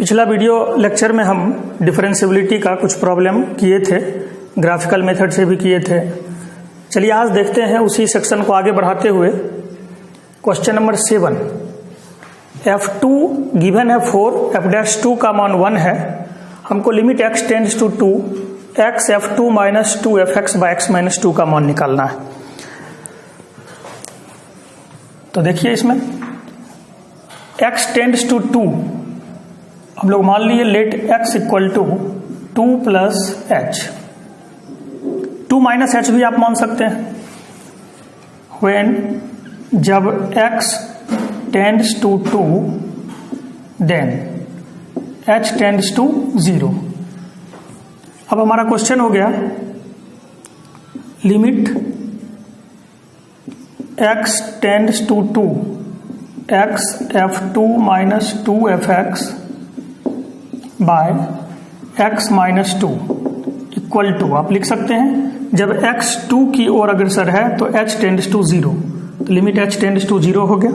पिछला video lecture में हम डिफरेंशियबिलिटी का कुछ प्रॉब्लम किए थे, ग्राफिकल मेथड से भी किए थे। चलिए आज देखते हैं उसी सेक्शन को आगे बढ़ाते हुए। क्वेश्चन नंबर 7, f2 गिवन है 4, f'2 का मान 1 है। हमको limit x tends to 2 x f2 minus 2 fx by x minus 2 का मान निकालना है। तो देखिए इसमें x टेंड्स टू 2, हम लोग मान लिए let x equal to 2 plus h, 2 minus h भी आप मान सकते हैं। व्हेन जब x tends to 2 then h tends to 0। अब हमारा क्वेश्चन हो गया limit x tends to 2 x f2 minus 2 fx by x minus 2 equal to, आप लिख सकते हैं जब x 2 की ओर अग्रसर है तो h टेंड्स टू 0, तो लिमिट h टेंड्स टू 0 हो गया।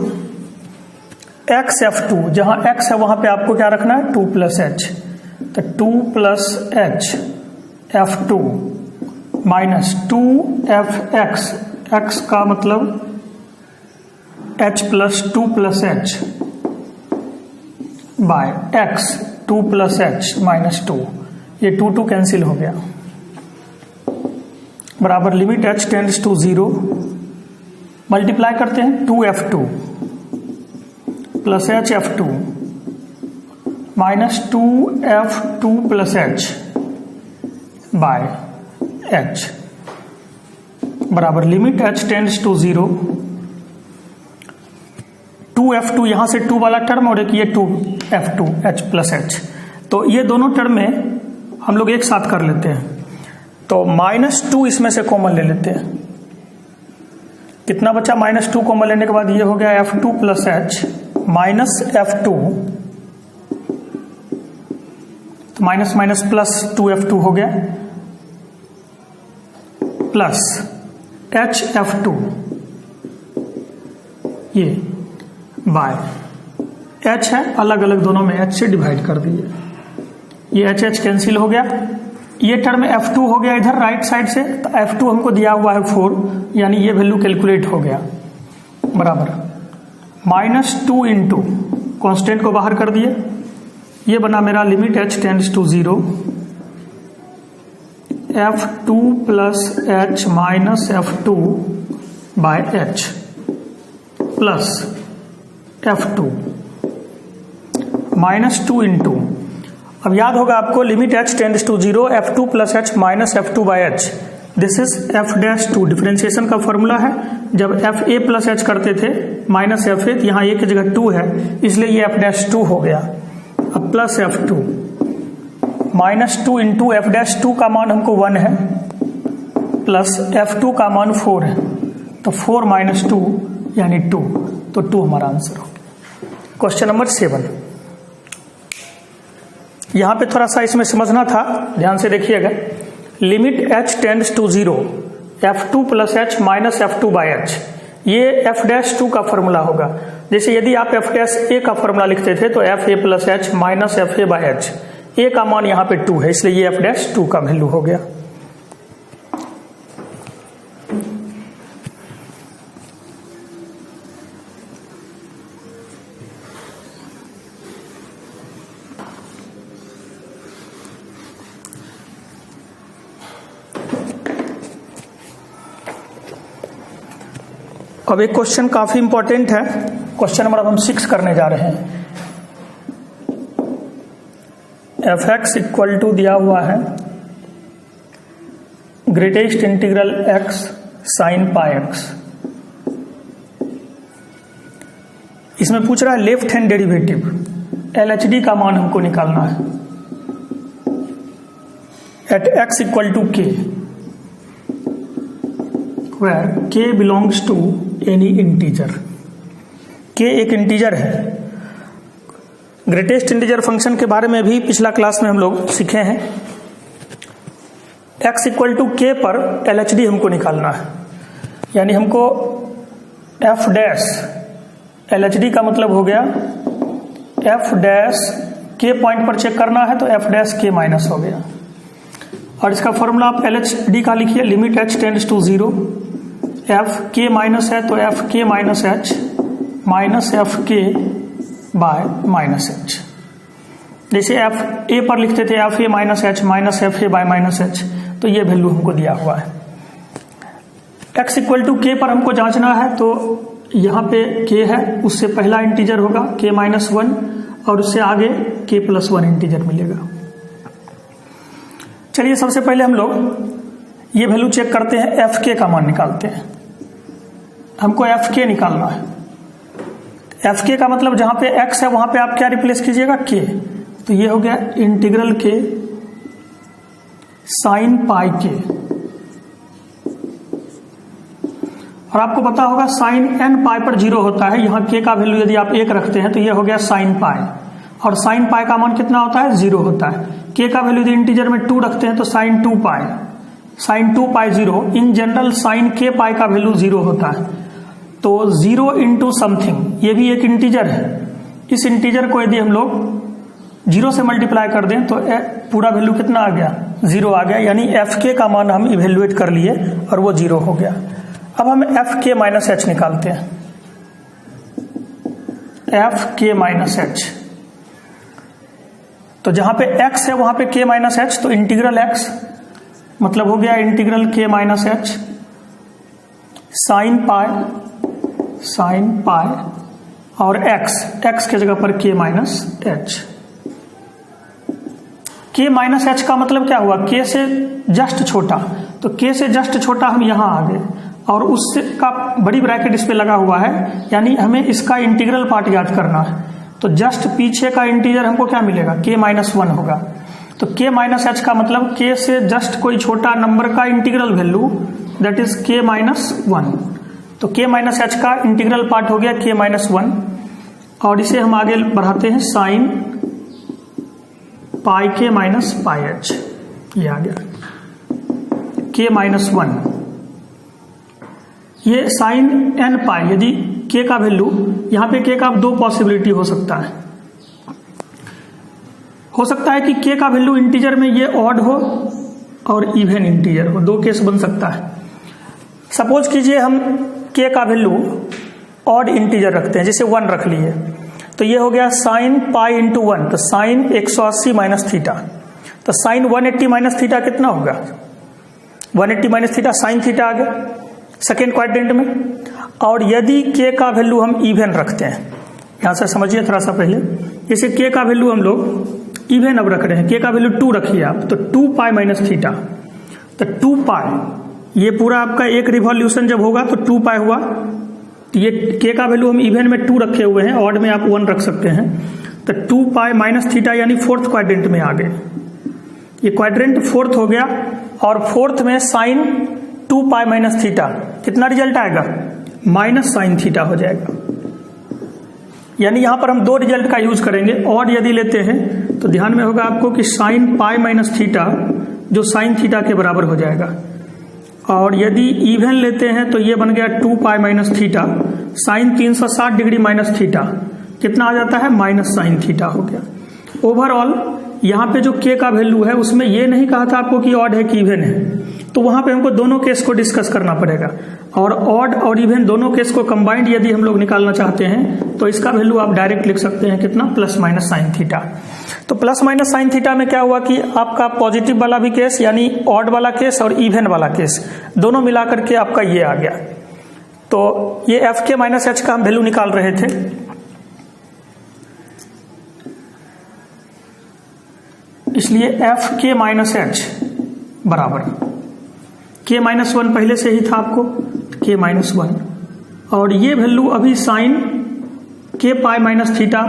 x f2, जहां x है वहां पे आपको क्या रखना है 2 प्लस h, तो 2 plus h f2 minus 2 fx, x का मतलब h plus 2 plus h by x 2 plus h minus 2, ये 2 कैंसिल हो गया, बराबर limit h tends to 0, multiply करते हैं 2f2 plus h f2 minus 2f2 plus h by h बराबर limit h tends to 0, 2f2 यहां से 2 वाला टर्म और एक ये 2f2 h प्लस h, तो ये दोनों टर्म में हम लोग एक साथ कर लेते हैं। तो माइनस 2 इसमें से कॉमन ले लेते हैं, कितना बचा माइनस 2 कॉमन लेने के बाद ये हो गया f2 plus h minus f2, तो माइनस माइनस प्लस 2f2 हो गया प्लस hf2 ये बाय h है अलग अलग दोनों में h से डिवाइड कर दिए, ये h कैंसिल हो गया, ये टर्म f2 हो गया इधर राइट साइड से, तो f2 हमको दिया हुआ है 4, यानी ये वैल्यू कैलकुलेट हो गया, बराबर माइनस 2 इंटू कॉन्स्टेंट को बाहर कर दिए, ये बना मेरा limit h tends to 0, f2 plus h minus f2 by h plus f2 minus 2 into, अब याद होगा आपको limit h tends to 0 f2 plus h minus f2 by h, this is f'2, differentiation का फॉर्मूला है। जब fa plus h करते थे minus fa, तो यहाँ a की जगह 2 है इसलिए ये f'2 हो गया। अब plus f2 minus 2 into f'2 का मान हमको 1 है प्लस f2 का मान 4 है, तो 4 माइनस 2 यानी 2, तो 2 हमारा आंसर हो गया। क्वेश्चन नंबर 7, यहां पे थोड़ा सा इसमें समझना था, ध्यान से देखिएगा। Limit h tends to 0 f2 plus h minus f2 by h, ये f'2 का फॉर्मूला होगा। जैसे यदि आप f' का फॉर्मूला लिखते थे तो fa plus h minus fa by h, a का मान यहाँ पे 2 है इसलिए ये f'2 का वैल्यू हो गया। अब एक क्वेश्चन काफी इंपॉर्टेंट है, क्वेश्चन नंबर अब हम 6 करने जा रहे हैं। fx इक्वल टू दिया हुआ है greatest integral x sine pi x, इसमें पूछ रहा है लेफ्ट हैंड डेरिवेटिव LHD का मान हमको निकालना है at x equal to k, where k belongs to any integer, k एक इंटीजर है। ग्रेटेस्ट इंटीजर फंक्शन के बारे में भी पिछला क्लास में हम लोग सीखे हैं। x इक्वल टू k पर LHD हमको निकालना है, यानी हमको f डैश LHD का मतलब हो गया f डैश के पॉइंट पर चेक करना है तो एफ डैश के माइनस हो गया। और इसका फॉर्मूला आप एल एच डी का लिखिए, limit h tends to 0, f k minus है तो f k minus h minus f k by minus h. जैसे एफ ए पर लिखते थे f a minus a by minus h, तो ये वैल्यू हमको दिया हुआ है। x इक्वल टू के पर हमको जांचना है, तो यहाँ पे k है, उससे पहला इंटीजर होगा k माइनस 1 और उससे आगे k प्लस 1 इंटीजर मिलेगा। चलिए सबसे पहले हम लोग ये वैल्यू चेक करते हैं, एफ के का मान निकालते हैं। हमको एफ के निकालना है। एफ के का मतलब जहां पे x है वहां पे आप क्या रिप्लेस कीजिएगा, k। तो ये हो गया इंटीग्रल के साइन पाई के। और आपको पता होगा साइन n पाई पर 0 होता है, यहाँ k का वैल्यू यदि आप 1 रखते हैं तो ये हो गया साइन पाई, और साइन पाई का मान कितना होता है, 0 होता है। k का वैल्यू यदि इंटीजर में 2 रखते हैं तो sine 2 pi, sine 2 pi 0। In general sine k pi का वैल्यू 0 होता है। तो 0 इंटू समथिंग, ये भी एक इंटीजर है। इस इंटीजर को यदि हम लोग 0 से मल्टीप्लाई कर दें तो पूरा वैल्यू कितना आ गया, 0 आ गया। यानी एफ के का मान हम इवेल्युएट कर लिए और वो 0 हो गया। अब हम एफ के माइनस एच निकालते हैं। एफ के माइनस एच, तो जहां पे x है वहां पे k माइनस एच, तो इंटीग्रल x मतलब हो गया integral k minus h sine pi और x के जगह पर k minus H. k minus H का मतलब क्या हुआ, k से जस्ट छोटा, तो k से जस्ट छोटा हम यहां आ गए और उससे का बड़ी ब्रैकेट इस पे लगा हुआ है, यानी हमें इसका इंटीग्रल पार्ट याद करना है। तो जस्ट पीछे का इंटीजर हमको क्या मिलेगा, k माइनस 1 होगा। तो k माइनस एच का मतलब k से जस्ट कोई छोटा नंबर का integral value, that is k minus 1। तो k माइनस एच का इंटीग्रल पार्ट हो गया k माइनस 1, और इसे हम आगे बढ़ाते हैं साइन पाई के माइनस पाई एच, ये आ गया k माइनस 1। ये साइन n पाई, यदि k का वैल्यू, यहां पे k का 2 पॉसिबिलिटी हो सकता है। हो सकता है कि k का वैल्यू इंटीजर में ये ऑड हो और इवन इंटीजर हो, 2 केस बन सकता है। सपोज कीजिए हम k का वैल्यू ऑड इंटीजर रखते हैं, जैसे 1 रख लिए, तो ये हो गया साइन पाई इंटू 1, तो साइन 180 माइनस थीटा। तो साइन 180 माइनस थीटा कितना होगा, 180 माइनस थीटा साइन थीटा आ गया सेकेंड क्वाड्रेंट में। और यदि k का वैल्यू हम इवन रखते हैं, यहां से समझिए थोड़ा सा पहले, जैसे k का वैल्यू हम लोग इवन अब रख रहे हैं, k का वैल्यू 2 रखिए आप, तो 2 पाई माइनस थीटा, तो 2 पाई, ये पूरा आपका एक रिवॉल्यूशन जब होगा तो 2 पाई हुआ। ये k का वैल्यू हम इवन में 2 रखे हुए हैं, ऑड में आप 1 रख सकते हैं, तो 2 पाई माइनस थीटा यानी 4th क्वाड्रेंट में आ गए। ये क्वाड्रेंट 4th हो गया, और 4th में साइन 2 पाई माइनस थीटा, कितना रिजल्ट आएगा, माइनस साइन थीटा हो जाएगा। यानी यहां पर हम 2 रिजल्ट का यूज करेंगे। ऑड यदि लेते हैं तो ध्यान में होगा आपको कि साइन पाई माइनस थीटा जो साइन थीटा के बराबर हो जाएगा, और यदि इवन लेते हैं तो ये बन गया 2 पाई minus theta sine 360 degree minus theta, कितना आ जाता है, माइनस साइन थीटा हो गया। ओवरऑल यहाँ पे जो k का वैल्यू है उसमें ये नहीं कहा था आपको कि ऑड है कि इवन है, तो वहां पे हमको दोनों केस को डिस्कस करना पड़ेगा। और ऑड और इवन दोनों केस को कंबाइंड यदि हम लोग निकालना चाहते हैं तो इसका वैल्यू आप डायरेक्ट लिख सकते हैं, कितना, प्लस माइनस साइन थीटा। तो प्लस माइनस साइन थीटा में क्या हुआ कि आपका पॉजिटिव वाला भी केस यानी ऑड वाला केस और इवन वाला केस दोनों मिलाकर के आपका ये आ गया। तो ये एफ के माइनस एच का हम वैल्यू निकाल रहे थे। इसलिए एफ के माइनस एच बराबर k माइनस 1 पहले से ही था आपको, k माइनस 1, और ये वैल्यू अभी sine k pi minus theta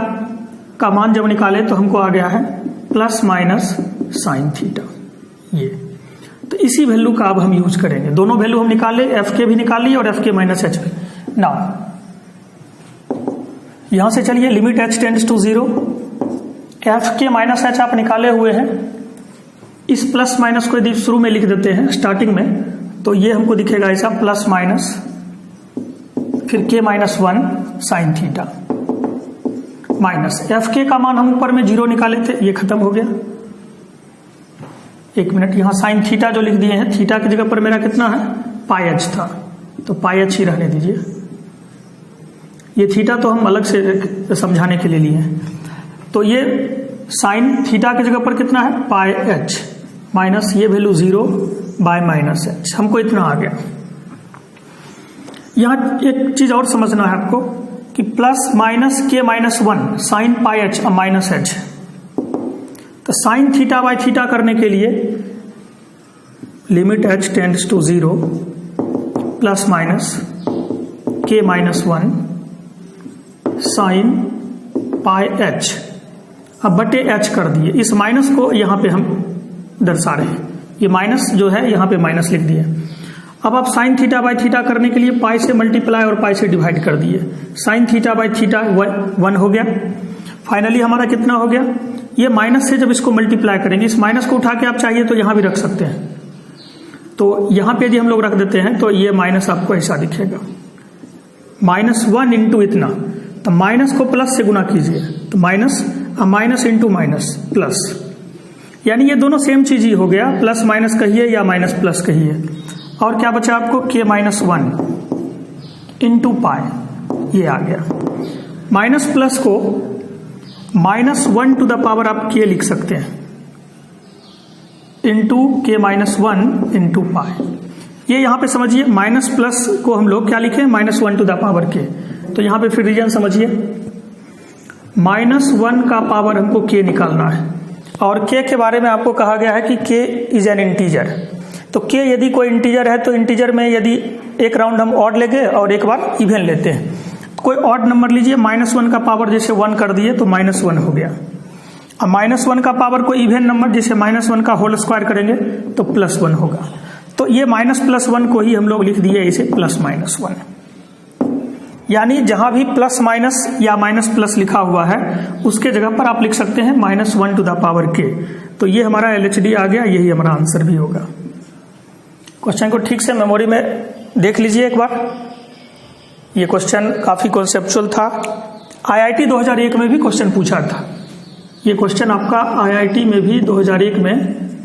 का मान जब निकाले तो हमको आ गया है प्लस माइनस साइन थीटा। ये तो इसी वैल्यू का अब हम यूज करेंगे। दोनों वैल्यू हम निकाले, एफ के भी निकाली और एफ के माइनस एच भी। नाउ यहां से चलिए limit h tends to 0, f k minus h आप निकाले हुए हैं। इस प्लस माइनस को यदि शुरू में लिख देते हैं स्टार्टिंग में, तो ये हमको दिखेगा ऐसा, प्लस माइनस फिर k minus 1 sine theta. Minus f के का मान हम ऊपर में 0 निकाले थे, ये खत्म हो गया। एक मिनट, यहाँ साइन थीटा जो लिख दिए हैं, थीटा की जगह पर मेरा कितना है, पाई एच था, तो पाई एच ही रहने दीजिए। ये थीटा तो हम अलग से समझाने के लिए लिए हैं। तो ये साइन थीटा की जगह पर कितना है, पाई एच माइनस ये वैल्यू 0 बाय माइनस एच, हमको इतना आ गया। यहां एक चीज और समझना है आपको कि plus minus k minus 1 sine pi h minus h, तो साइन थीटा बाय थीटा करने के लिए limit h tends to 0 plus minus k minus 1 sine pi h, अब बटे एच कर दिए। इस माइनस को यहां पे हम दर्शा रहे हैं, ये माइनस जो है यहां पे माइनस लिख दिए। अब आप साइन थीटा बाय थीटा करने के लिए पाई से मल्टीप्लाई और पाई से डिवाइड कर दिए। साइन थीटा बाय थीटा 1 हो गया। फाइनली हमारा कितना हो गया, ये माइनस से जब इसको मल्टीप्लाई करेंगे, इस माइनस को उठा के आप चाहिए तो यहां भी रख सकते हैं। तो यहां पे यदि हम लोग रख देते हैं तो ये माइनस आपको ऐसा दिखेगा, -1 इंटू इतना, तो माइनस को प्लस से गुना कीजिए, तो माइनस इंटू माइनस प्लस, यानी ये दोनों सेम चीज ही हो गया, प्लस माइनस कहिए या माइनस प्लस कहिए। और क्या बचा आपको, के माइनस 1 इंटू पाई, ये आ गया। माइनस प्लस को -1 टू द पावर आप के लिख सकते हैं, इंटू के माइनस 1 इंटू पाई। ये यहां पे समझिए, माइनस प्लस को हम लोग क्या लिखे, -1 टू द पावर के। तो यहां पे फिर रीजन समझिए, -1 का पावर हमको के निकालना है, और के के बारे में आपको कहा गया है कि के इज एन इंटीजर। तो के यदि कोई इंटीजर है तो इंटीजर में यदि एक राउंड हम ऑड लेंगे और एक बार इवन लेते हैं। कोई ऑड नंबर लीजिए, -1 का पावर जैसे 1 कर दिए तो -1 हो गया। अब -1 का पावर कोई इवन नंबर जैसे -1 का होल स्क्वायर करेंगे तो +1 होगा। तो ये -+1 को ही हम लोग लिख दिए इसे +-1, यानी जहां भी प्लस माइनस या माइनस प्लस लिखा हुआ है उसके जगह पर आप लिख सकते हैं -1 टू द पावर के। तो ये हमारा LHD आ गया, यही हमारा आंसर भी होगा। क्वेश्चन को ठीक से मेमोरी में देख लीजिए एक बार, ये क्वेश्चन काफी कॉन्सेप्चुअल था। IIT 2001 में भी क्वेश्चन पूछा था, ये क्वेश्चन आपका IIT में भी 2001 में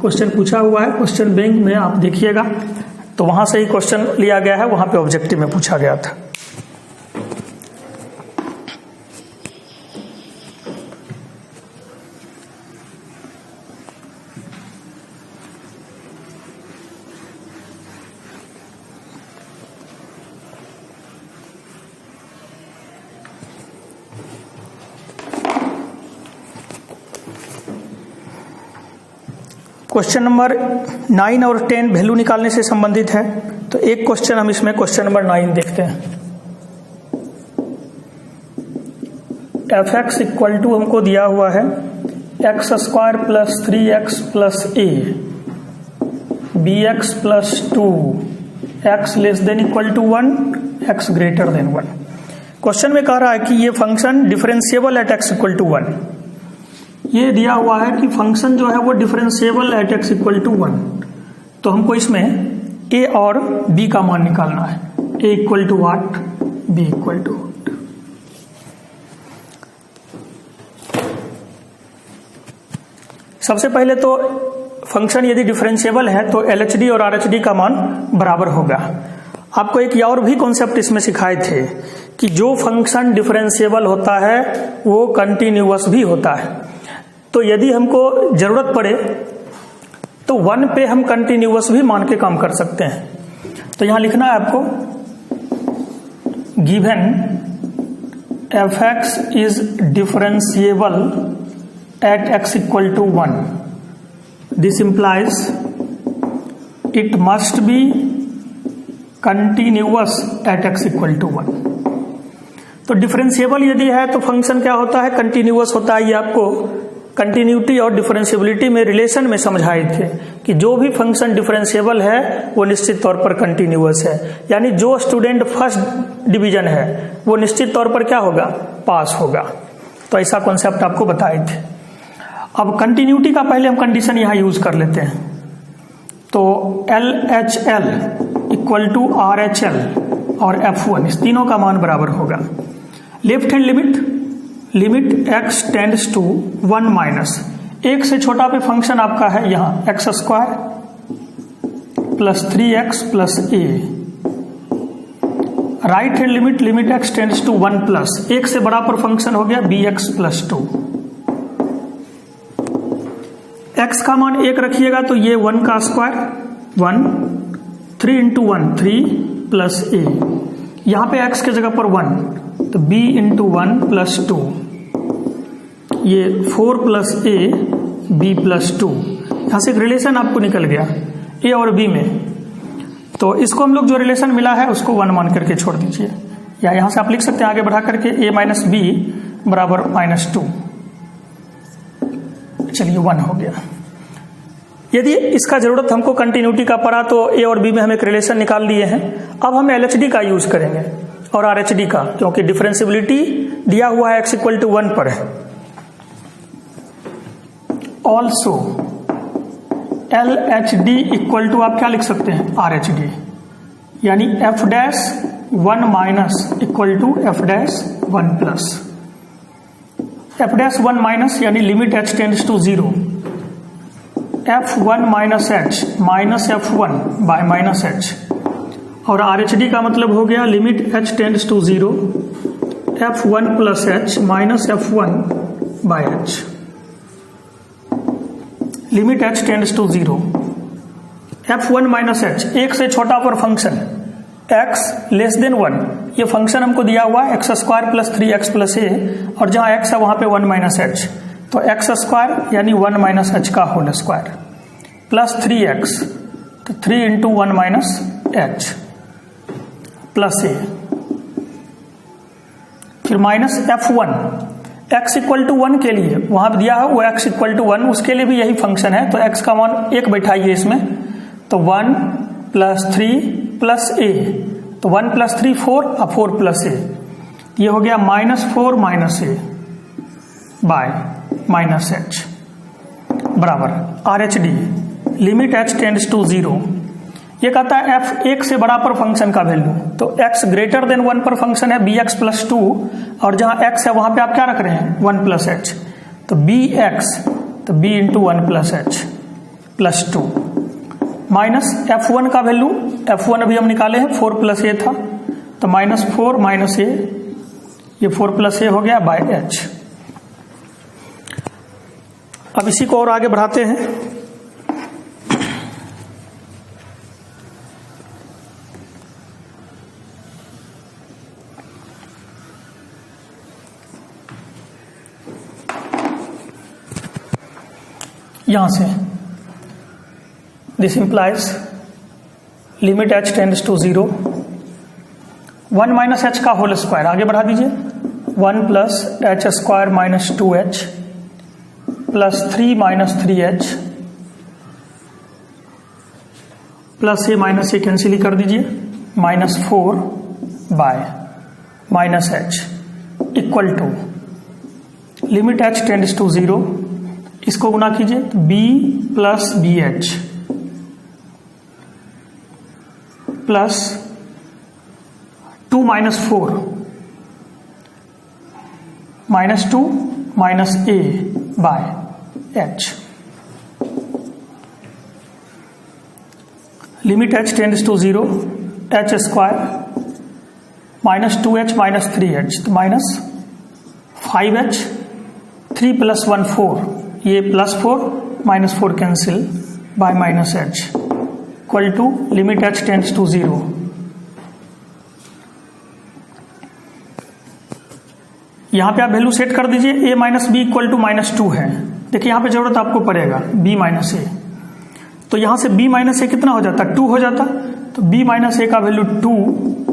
क्वेश्चन पूछा हुआ है। क्वेश्चन बैंक में आप देखिएगा तो वहां से ही क्वेश्चन लिया गया है, वहां पे ऑब्जेक्टिव में पूछा गया था। क्वेश्चन नंबर 9 और 10 वैल्यू निकालने से संबंधित है। तो एक क्वेश्चन हम इसमें क्वेश्चन नंबर 9 देखते हैं। fx इक्वल टू हमको दिया हुआ है x² plus 3x plus a, bx plus 2, x less than equal to 1, x greater than 1। Question में कह रहा है कि ये function differentiable at x equal to 1। ये दिया हुआ है कि फंक्शन जो है वो differentiable at x equal to 1। तो हमको इसमें a और b का मान निकालना है। a equal to 8, b equal to 8। सबसे पहले तो फंक्शन यदि डिफरेंशिएबल है तो LHD और RHD का मान बराबर होगा। आपको एक और भी कॉन्सेप्ट इसमें सिखाए थे कि जो फंक्शन डिफरेंशिएबल होता है वो कंटिन्यूअस भी होता है। तो यदि हमको जरूरत पड़े तो 1 पे हम कंटिन्यूअस भी मान के काम कर सकते हैं। तो यहां लिखना है आपको, given fx is differentiable at x equal to 1, this implies it must be continuous at x equal to 1। तो डिफरेंशिएबल यदि है तो फंक्शन क्या होता है, कंटिन्यूअस होता है। ये आपको कंटिन्यूटी और डिफरेंशिएबिलिटी में रिलेशन में समझाए थे कि जो भी फंक्शन डिफरेंशिएबल है वो निश्चित तौर पर कंटिन्यूअस है, यानी जो स्टूडेंट फर्स्ट डिवीजन है वो निश्चित तौर पर क्या होगा, पास होगा। तो ऐसा कॉन्सेप्ट आपको बताए थे। अब कंटिन्यूटी का पहले हम कंडीशन यहां यूज कर लेते हैं। तो LHL इक्वल टू RHL और F1, इस तीनों का मान बराबर होगा। Left hand limit, limit x tends to 1 minus, एक से छोटा पे फंक्शन आपका है यहाँ x square plus 3x plus a. Right hand limit, limit x tends to 1 plus, एक से बड़ा पर फंक्शन हो गया bx प्लस 2। x का मान 1 रखिएगा तो ये 1 का स्क्वायर 1, 3 इंटू 1 3 प्लस ए, यहां पे x के जगह पर 1 तो b इंटू 1 प्लस 2, ये 4 प्लस ए b प्लस 2। यहां से एक रिलेशन आपको निकल गया a और b में, तो इसको हम लोग जो रिलेशन मिला है उसको 1 मान करके छोड़ दीजिए, या यहां से आप लिख सकते हैं आगे बढ़ा करके a माइनस बी बराबर -2। चलिए 1 हो गया। यदि इसका जरूरत हमको कंटिन्यूटी का पड़ा तो a और b में हम एक रिलेशन निकाल लिए हैं। अब हम LHD का यूज करेंगे और RHD का, क्योंकि डिफरेंशियबिलिटी दिया हुआ है x इक्वल टू 1 पर है। ऑल्सो LHD इक्वल टू आप क्या लिख सकते हैं RHD, यानी f dash 1 minus equal to f dash 1 plus. f dash 1 minus यानी limit h tends to 0, f1 minus h minus f1 by minus h, और RHD का मतलब हो गया limit h tends to 0, f1 plus h minus f1 by h। Limit h tends to 0, f1 minus h, एक से छोटा पर function x less then 1, ये फंक्शन हमको दिया हुआ है x square plus 3x plus a, और जहां x है वहां पे 1 माइनस h, तो एक्स स्क्वायर यानी 1 माइनस h का होल स्क्वायर प्लस 3x, तो 3 into 1 minus h plus a, फिर minus f1, x equal to 1 के लिए वहां दिया है वो x इक्वल टू 1, उसके लिए भी यही फंक्शन है, तो x का मान 1 बैठाइए इसमें, तो 1 प्लस 3 प्लस ए, तो 1 प्लस 3 4 और 4 प्लस ए, ये हो गया -4 minus a by minus h बराबर RHD limit h tends to 0। ये कहता है f एक से बड़ा पर फंक्शन का वैल्यू, तो x ग्रेटर देन 1 पर फंक्शन है bx प्लस 2, और जहां x है वहां पे आप क्या रख रहे हैं 1 प्लस h, तो bx तो b into 1 plus h plus 2 minus f1 का वैल्यू, f1 अभी हम निकाले हैं 4 प्लस a था, तो -4 माइनस a, ये 4 प्लस a हो गया बाय h। अब इसी को और आगे बढ़ाते हैं। यहां से this implies limit h tends to 0, 1 minus h का होल स्क्वायर, आगे बढ़ा दीजिए, 1 plus h square minus 2h plus 3 minus 3h plus a minus a cancel ही कर दीजिए, -4 by minus h equal to limit h tends to 0, इसको गुना कीजिए तो b plus b h plus 2 minus 4 -2 minus a by h, limit h tends to 0, h square -2h minus 3h, तो -5h, 3 plus 1 4, ये +4 -4 cancel by minus h equal to limit h tends to 0। यहां पे आप value set कर दीजिए, a minus b equal to -2 है, देखिए यहां पे जरूरत आपको पड़ेगा b माइनस ए, तो यहां से b माइनस ए कितना हो जाता, 2 हो जाता, तो b माइनस ए का वैल्यू 2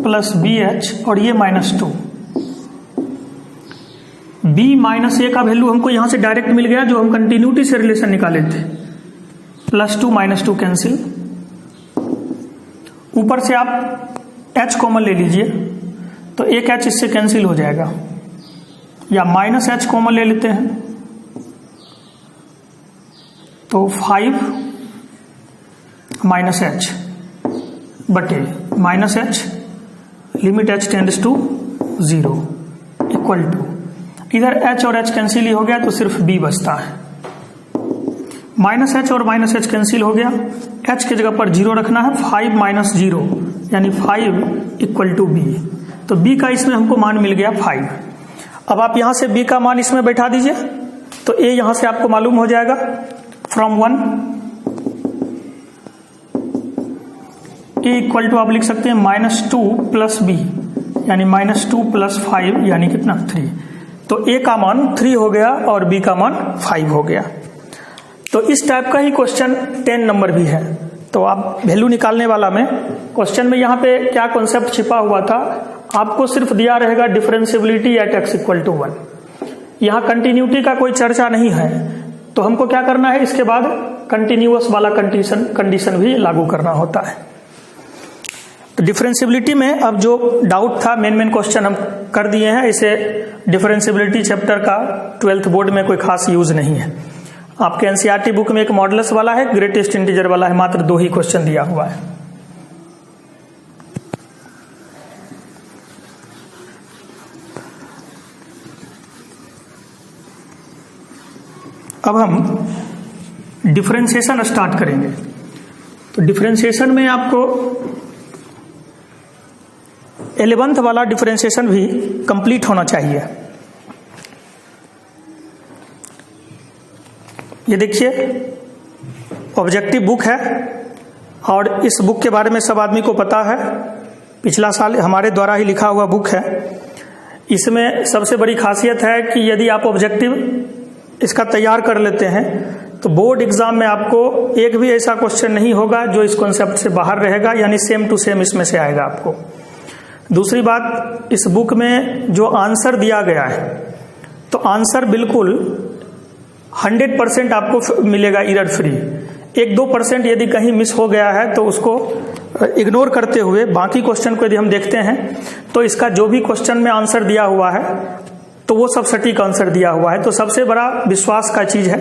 प्लस बी एच, और ये -2, b माइनस ए का वैल्यू हमको यहां से डायरेक्ट मिल गया जो हम कंटिन्यूटी से रिलेशन निकाले थे, +2 -2 कैंसिल, ऊपर से आप h कॉमन ले लीजिए तो एक h इससे कैंसिल हो जाएगा, या -h कॉमन ले लेते हैं तो 5 माइनस h बटे -h limit h tends to 0 equal to, इधर h और h कैंसिल ही हो गया तो सिर्फ b बचता है। माइनस h और माइनस h कैंसिल हो गया, h की जगह पर 0 रखना है, 5 माइनस 0 यानी 5 इक्वल टू b। तो b का इसमें हमको मान मिल गया 5। अब आप यहां से b का मान इसमें बैठा दीजिए तो a यहां से आपको मालूम हो जाएगा फ्रॉम 1 a इक्वल टू आप लिख सकते हैं -2 प्लस b यानी -2 प्लस 5 यानी कितना 3। तो a का मान 3 हो गया और b का मान 5 हो गया। तो इस टाइप का ही क्वेश्चन 10 नंबर भी है। तो आप वैल्यू निकालने वाला में क्वेश्चन में यहाँ पे क्या कॉन्सेप्ट छिपा हुआ था, आपको सिर्फ दिया रहेगा differentiability at x equal to 1। यहाँ कंटिन्यूटी का कोई चर्चा नहीं है, तो हमको क्या करना है, इसके बाद कंटिन्यूअस वाला कंडीशन भी लागू करना होता है। तो डिफरेंशियबिलिटी में अब जो डाउट था मेन क्वेश्चन हम कर दिए हैं। इसे डिफरेंशियबिलिटी चैप्टर का 12th बोर्ड में कोई खास यूज नहीं है। आपके एनसीईआरटी बुक में एक मॉडुलस वाला है, ग्रेटेस्ट इंटीजर वाला है, मात्र 2 ही क्वेश्चन दिया हुआ है। अब हम डिफरेंशिएशन स्टार्ट करेंगे। तो डिफरेंशिएशन में आपको 11th वाला डिफरेंशिएशन भी कंप्लीट होना चाहिए। ये देखिए ऑब्जेक्टिव बुक है और इस बुक के बारे में सब आदमी को पता है, पिछला साल हमारे द्वारा ही लिखा हुआ बुक है। इसमें सबसे बड़ी खासियत है कि यदि आप ऑब्जेक्टिव इसका तैयार कर लेते हैं तो बोर्ड एग्जाम में आपको एक भी ऐसा क्वेश्चन नहीं होगा जो इस कॉन्सेप्ट से बाहर रहेगा, यानी सेम टू सेम इसमें से आएगा आपको। दूसरी बात, इस बुक में जो आंसर दिया गया है तो आंसर बिल्कुल 100% आपको मिलेगा एरर फ्री। 1-2% यदि कहीं मिस हो गया है तो उसको इग्नोर करते हुए बाकी क्वेश्चन को यदि हम देखते हैं तो इसका जो भी क्वेश्चन में आंसर दिया हुआ है तो वो सब सटीक आंसर दिया हुआ है। तो सबसे बड़ा विश्वास का चीज है।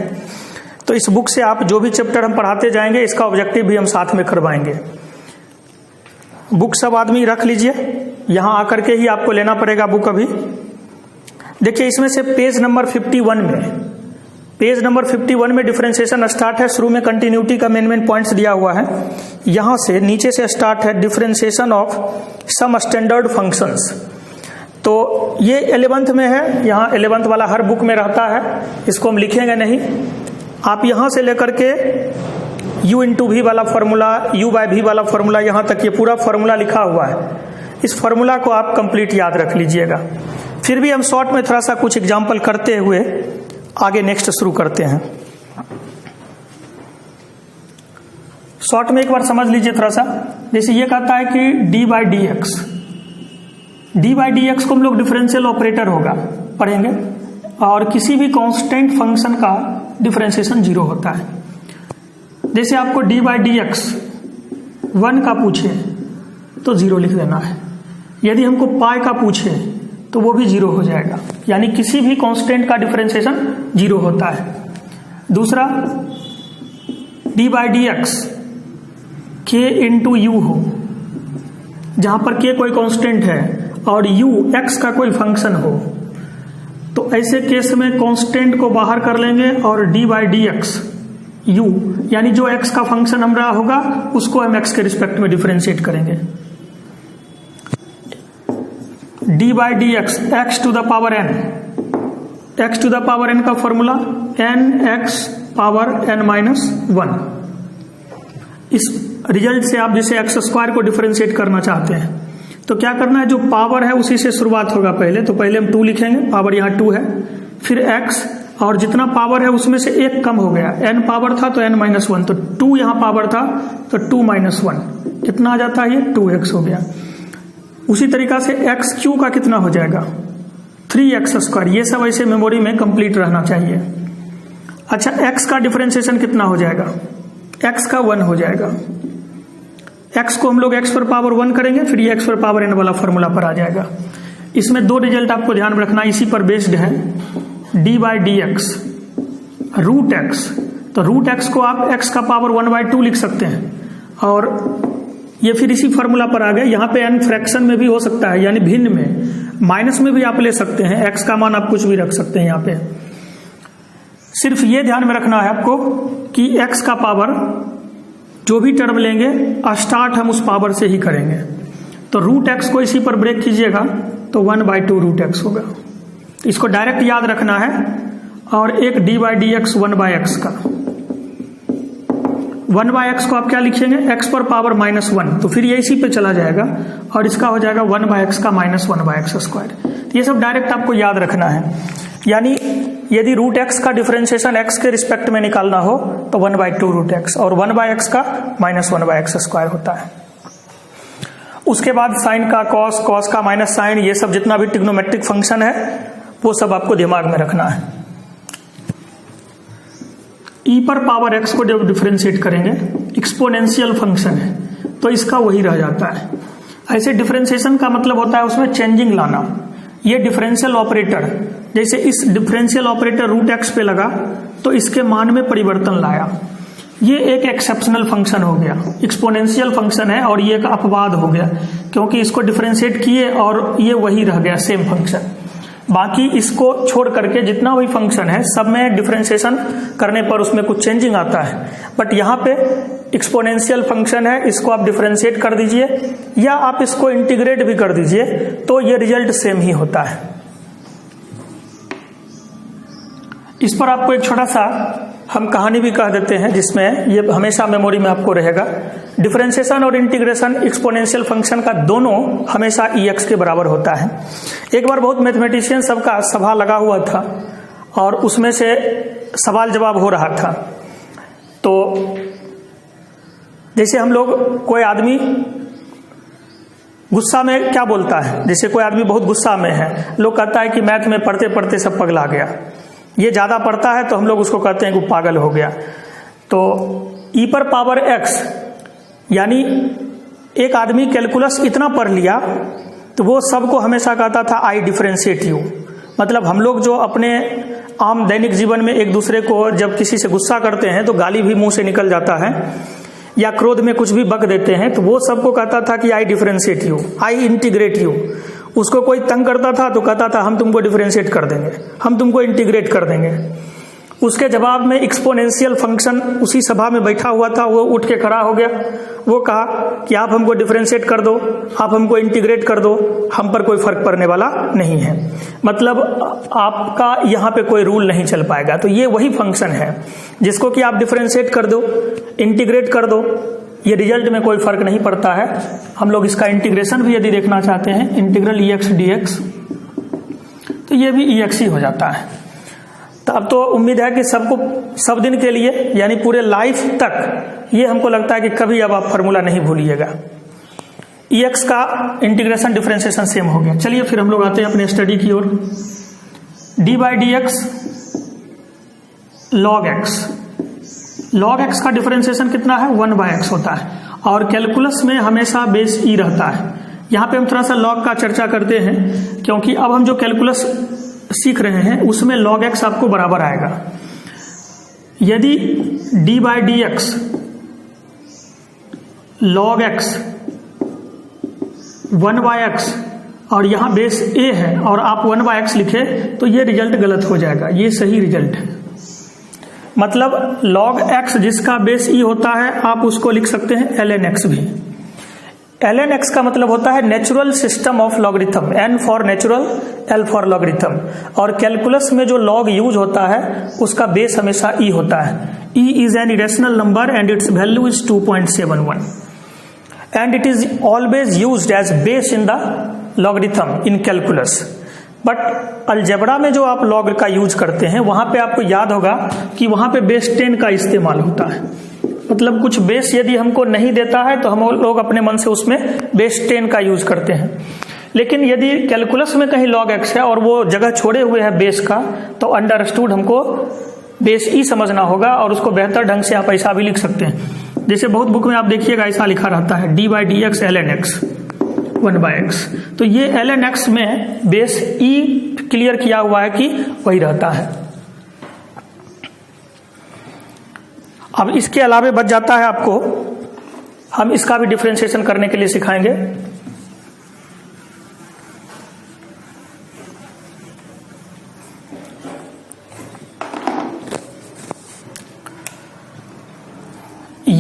तो इस बुक से आप जो भी चैप्टर हम पढ़ाते जाएंगे इसका ऑब्जेक्टिव भी हम साथ में करवाएंगे। बुक सब आदमी रख लीजिए, यहां आकर के ही आपको लेना पड़ेगा बुक। अभी देखिए इसमें से पेज नंबर 51 में डिफरेंशिएशन स्टार्ट है। शुरू में कंटिन्यूटी का मेन पॉइंट्स दिया हुआ है। यहां से नीचे से स्टार्ट है differentiation of some standard functions. तो ये 11th में है, यहाँ 11th वाला हर बुक में रहता है, इसको हम लिखेंगे नहीं। आप यहां से लेकर के u इंटू वी वाला फॉर्मूला, u बाय वी वाला फॉर्मूला, यहां तक ये पूरा फॉर्मूला लिखा हुआ है। इस फॉर्मूला को आप कंप्लीट याद रख लीजिएगा। फिर भी हम शॉर्ट में थोड़ा सा कुछ एग्जाम्पल करते हुए आगे नेक्स्ट शुरू करते हैं। शॉर्ट में एक बार समझ लीजिए थोड़ा सा। जैसे ये कहता है कि डी बाई डी एक्स को हम लोग डिफरेंशियल ऑपरेटर होगा पढ़ेंगे, और किसी भी कांस्टेंट फंक्शन का डिफरेंशिएशन 0 होता है। जैसे आपको डी बाई डी एक्स 1 का पूछे तो 0 लिख देना है। यदि हमको पाई का पूछे तो वो भी 0 हो जाएगा, यानी किसी भी कांस्टेंट का डिफरेंशिएशन 0 होता है। दूसरा, डी बाई डी एक्स के इंटू यू हो, जहां पर के कोई कांस्टेंट है और यू एक्स का कोई फंक्शन हो, तो ऐसे केस में कांस्टेंट को बाहर कर लेंगे और D by d x you, यानी जो एक्स का फंक्शन हमारा होगा उसको हम एक्स के रिस्पेक्ट में डिफरेंशिएट करेंगे। D by d x x to the power n, x to the power n का formula n x power n minus 1। इस रिजल्ट से आप जैसे एक्स स्क्वायर को डिफरेंशिएट करना चाहते हैं तो क्या करना है, जो पावर है उसी से शुरुआत होगा। पहले हम 2 लिखेंगे, पावर यहाँ 2 है, फिर x, और जितना पावर है उसमें से 1 कम हो गया। n पावर था तो n माइनस 1, तो 2 यहाँ पावर था तो 2 माइनस 1 कितना आ जाता है, ये 2x हो गया। उसी तरीका से एक्स क्यू का कितना हो जाएगा, 3x स्क्वायर। ये सब ऐसे मेमोरी में कंप्लीट रहना चाहिए। अच्छा, x का डिफरेंशिएशन कितना हो जाएगा, x का 1 हो जाएगा। x को हम लोग x पर पावर 1 करेंगे, फिर ये x पर पावर n वाला फॉर्मूला पर आ जाएगा। इसमें 2 रिजल्ट आपको ध्यान में रखना, इसी पर बेस्ड है। d by d x root x, तो रूट एक्स को आप x का पावर 1/2 लिख सकते हैं, और ये फिर इसी फॉर्मूला पर आ गए। यहाँ पे n फ्रैक्शन में भी हो सकता है, यानी भिन्न में। माइनस में भी आप ले सकते हैं, एक्स का मान आप कुछ भी रख सकते हैं यहाँ पे। सिर्फ ये ध्यान में रखना है आपको कि एक्स का पावर जो भी टर्म लेंगे स्टार्ट हम उस पावर से ही करेंगे। तो रूट एक्स को इसी पर ब्रेक कीजिएगा तो 1/2 रूट एक्स होगा। तो इसको डायरेक्ट याद रखना है। और एक D by d x 1/x का 1/x को आप क्या लिखेंगे, x पर पावर -1, तो फिर ये इसी पे चला जाएगा और इसका हो जाएगा 1/x का -1/x²। तो ये सब डायरेक्ट आपको याद रखना है। यानी यदि रूट एक्स का डिफरेंशिएशन x के रिस्पेक्ट में निकालना हो तो 1/2 रूट एक्स और 1/x का -1/x² होता है। उसके बाद साइन का कॉस, कॉस का माइनस साइन, ये सब जितना भी ट्रिग्नोमेट्रिक फंक्शन है वो सब आपको दिमाग में रखना है। e पर पावर x को जब डिफरेंशिएट करेंगे, एक्सपोनेंशियल फंक्शन है तो इसका वही रह जाता है। ऐसे डिफरेंशिएशन का मतलब होता है उसमें चेंजिंग लाना। ये डिफरेंशियल ऑपरेटर, जैसे इस डिफरेंशियल ऑपरेटर रूट एक्स पे लगा तो इसके मान में परिवर्तन लाया, ये एक एक्सेप्शनल फंक्शन हो गया, एक्सपोनेंशियल फंक्शन है और ये एक अपवाद हो गया क्योंकि इसको डिफरेंशिएट किए और ये वही रह गया सेम फंक्शन। बाकी इसको छोड़ करके जितना भी फंक्शन है सब में डिफरेंशिएशन करने पर उसमें कुछ चेंजिंग आता है, बट यहाँ पे एक्सपोनेंशियल फंक्शन है, इसको आप डिफरेंशिएट कर दीजिए या आप इसको इंटीग्रेट भी कर दीजिए तो ये रिजल्ट सेम ही होता है। इस पर आपको एक छोटा सा हम कहानी भी कह देते हैं जिसमें ये हमेशा मेमोरी में आपको रहेगा। डिफरेंशिएशन और इंटीग्रेशन एक्सपोनेंशियल फंक्शन का दोनों हमेशा EX के बराबर होता है। एक बार बहुत मैथमेटिशियन सबका सभा लगा हुआ था और उसमें से सवाल जवाब हो रहा था। तो जैसे हम लोग, कोई आदमी गुस्सा में क्या बोलता है, जैसे कोई आदमी बहुत गुस्सा में है, लोग कहता है कि मैथ में पढ़ते पढ़ते सब पगला गया। ये ज्यादा पढ़ता है तो हम लोग उसको कहते हैं कि वो पागल हो गया। तो e पर पावर x, यानी एक आदमी कैलकुलस इतना पढ़ लिया तो वो सबको हमेशा कहता था आई डिफरेंशिएट यू। मतलब हम लोग जो अपने आम दैनिक जीवन में एक दूसरे को जब किसी से गुस्सा करते हैं तो गाली भी मुंह से निकल जाता है या क्रोध में कुछ भी बक देते हैं, तो वो सबको कहता था कि I differentiate you, I integrate you. उसको कोई तंग करता था तो कहता था हम तुमको डिफरेंशिएट कर देंगे, हम तुमको इंटीग्रेट कर देंगे। उसके जवाब में एक्सपोनेंशियल फंक्शन उसी सभा में बैठा हुआ था, वो उठ के खड़ा हो गया, वो कहा कि आप हमको डिफरेंशिएट कर दो, आप हमको इंटीग्रेट कर दो, हम पर कोई फर्क पड़ने वाला नहीं है। मतलब आपका यहाँ पे कोई रूल नहीं चल पाएगा। तो ये वही फंक्शन है जिसको कि आप डिफरेंशिएट कर दो, इंटीग्रेट कर दो, ये रिजल्ट में कोई फर्क नहीं पड़ता है। हम लोग इसका इंटीग्रेशन भी यदि देखना चाहते हैं, इंटीग्रल EX dx, तो ये भी EX ही हो जाता है। तो अब तो उम्मीद है कि सबको सब दिन के लिए यानी पूरे लाइफ तक ये हमको लगता है कि कभी अब आप फार्मूला नहीं भूलिएगा। EX का इंटीग्रेशन डिफरेंशिएशन सेम हो गया। चलिए फिर हम लोग आते हैं अपने स्टडी की ओर। D by d x log x, log x का डिफरेंशिएशन कितना है, 1/x होता है और कैलकुलस में हमेशा बेस ई रहता है। यहाँ पे हम थोड़ा सा लॉग का चर्चा करते हैं क्योंकि अब हम जो कैलकुलस सीख रहे हैं उसमें log x आपको बराबर आएगा। यदि d by d x log x 1/x और यहां बेस a है और आप 1/x लिखे तो ये रिजल्ट गलत हो जाएगा, ये सही रिजल्ट है। मतलब log x जिसका बेस e होता है आप उसको लिख सकते हैं ln x भी। ln x का मतलब होता है natural system of logarithm, n for natural, l for logarithm. और कैलकुलस में जो log यूज होता है उसका बेस हमेशा e होता है। e is an irrational number and its value is 2.71 and it is always used as base in the logarithm in calculus. But algebra में जो आप log का यूज करते हैं वहां पे आपको याद होगा कि वहां पे बेस 10 का इस्तेमाल होता है। मतलब कुछ बेस यदि हमको नहीं देता है तो हम लोग अपने मन से उसमें बेस 10 का यूज करते हैं। लेकिन यदि कैलकुलस में कहीं log x है और वो जगह छोड़े हुए है बेस का तो अंडरस्टूड हमको बेस ई समझना होगा और उसको बेहतर ढंग से आप ऐसा भी लिख सकते हैं। जैसे बहुत बुक में आप देखिएगा ऐसा लिखा रहता है d by d x ln x 1/x। तो ये ln x में बेस ई क्लियर किया हुआ है कि वही रहता है। अब इसके अलावे बच जाता है आपको, हम इसका भी डिफरेंशिएशन करने के लिए सिखाएंगे।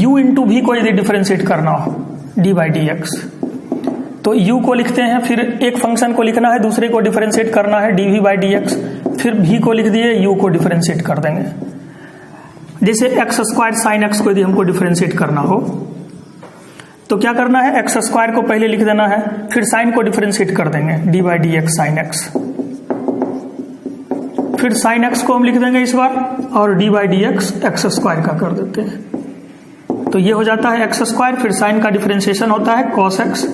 u इंटू भी को यदि डिफरेंशिएट करना हो डी बाई डी एक्स, तो u को लिखते हैं, फिर एक फंक्शन को लिखना है, दूसरे को डिफरेंशिएट करना है d v by d x, फिर v को लिख दिए, u को डिफरेंशिएट कर देंगे। जैसे एक्स स्क्वायर साइन एक्स को यदि हमको डिफरेंशिएट करना हो तो क्या करना है, एक्स स्क्वायर को पहले लिख देना है, फिर साइन को डिफरेंशिएट कर देंगे D by d x sine x, फिर साइन एक्स को हम लिख देंगे इस बार और D by d x x square का कर देते हैं। तो ये हो जाता है एक्स स्क्वायर, फिर साइन का डिफरेंशिएशन होता है कॉस एक्स,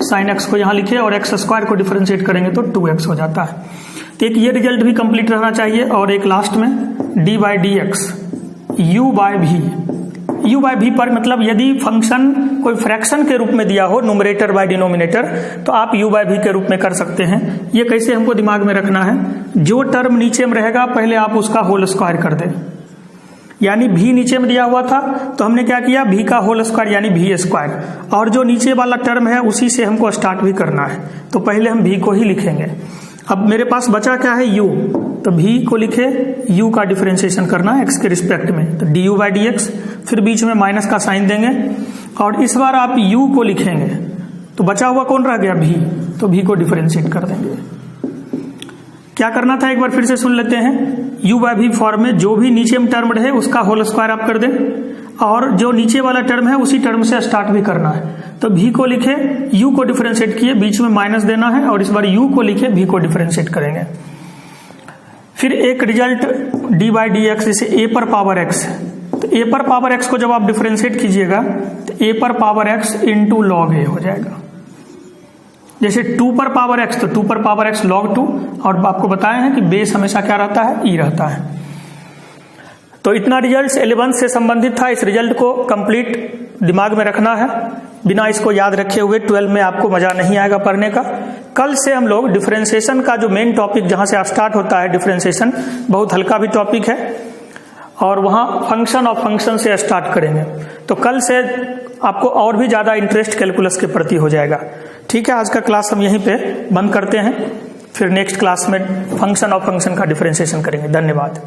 साइन एक्स को यहां लिखे और एक्स स्क्वायर को डिफरेंशिएट करेंगे तो 2x हो जाता है। तो एक ये रिजल्ट भी कंप्लीट रहना चाहिए। और एक लास्ट में d by d x u by v, u by v पर मतलब यदि फंक्शन कोई फ्रैक्शन के रूप में दिया हो न्यूमरेटर बाय डिनोमिनेटर तो आप यू बाय भी के रूप में कर सकते हैं। ये कैसे हमको दिमाग में रखना है, जो टर्म नीचे में रहेगा पहले आप उसका होल स्क्वायर कर दें, यानी भी नीचे में दिया हुआ था तो हमने क्या किया, भी का होल स्क्वायर यानी भी स्क्वायर, और जो नीचे वाला टर्म है उसी से हमको स्टार्ट भी करना है, तो पहले हम भी को ही लिखेंगे। अब मेरे पास बचा क्या है, u, तो भी को लिखे, u का डिफरेंशिएशन करना है x के रिस्पेक्ट में, तो D you by d x, फिर बीच में माइनस का साइन देंगे और इस बार आप u को लिखेंगे, तो बचा हुआ कौन रह गया, भी, तो भी को डिफरेंशिएट कर देंगे। क्या करना था एक बार फिर से सुन लेते हैं, u बाय भी फॉर्म में जो भी नीचे में टर्म रहे उसका होल स्क्वायर आप कर दें और जो नीचे वाला टर्म है उसी टर्म से स्टार्ट भी करना है। तो भी को लिखे, u को डिफरेंशिएट किए, बीच में माइनस देना है और इस बार u को लिखे, भी को डिफरेंशिएट करेंगे। फिर एक result D by d x, जैसे a पर पावर x, तो a पर पावर x को जब आप डिफरेंशिएट कीजिएगा तो a पर power x into log a हो जाएगा। जैसे 2 पर पावर x, तो 2 पर पावर x log 2, और आपको बताए हैं कि बेस हमेशा क्या रहता है, e रहता है। तो इतना रिजल्ट 11 से संबंधित था। इस रिजल्ट को कंप्लीट दिमाग में रखना है, बिना इसको याद रखे हुए 12 में आपको मजा नहीं आएगा पढ़ने का। कल से हम लोग डिफरेंशिएशन का जो मेन टॉपिक जहां से आप स्टार्ट होता है डिफरेंशिएशन, बहुत हल्का भी टॉपिक है और वहां फंक्शन और फंक्शन से स्टार्ट करेंगे, तो कल से आपको और भी ज्यादा इंटरेस्ट कैलकुलस के प्रति हो जाएगा। ठीक है, आज का क्लास हम यहीं पे बंद करते हैं, फिर नेक्स्ट क्लास में फंक्शन और फंक्शन का डिफरेंशिएशन करेंगे। धन्यवाद।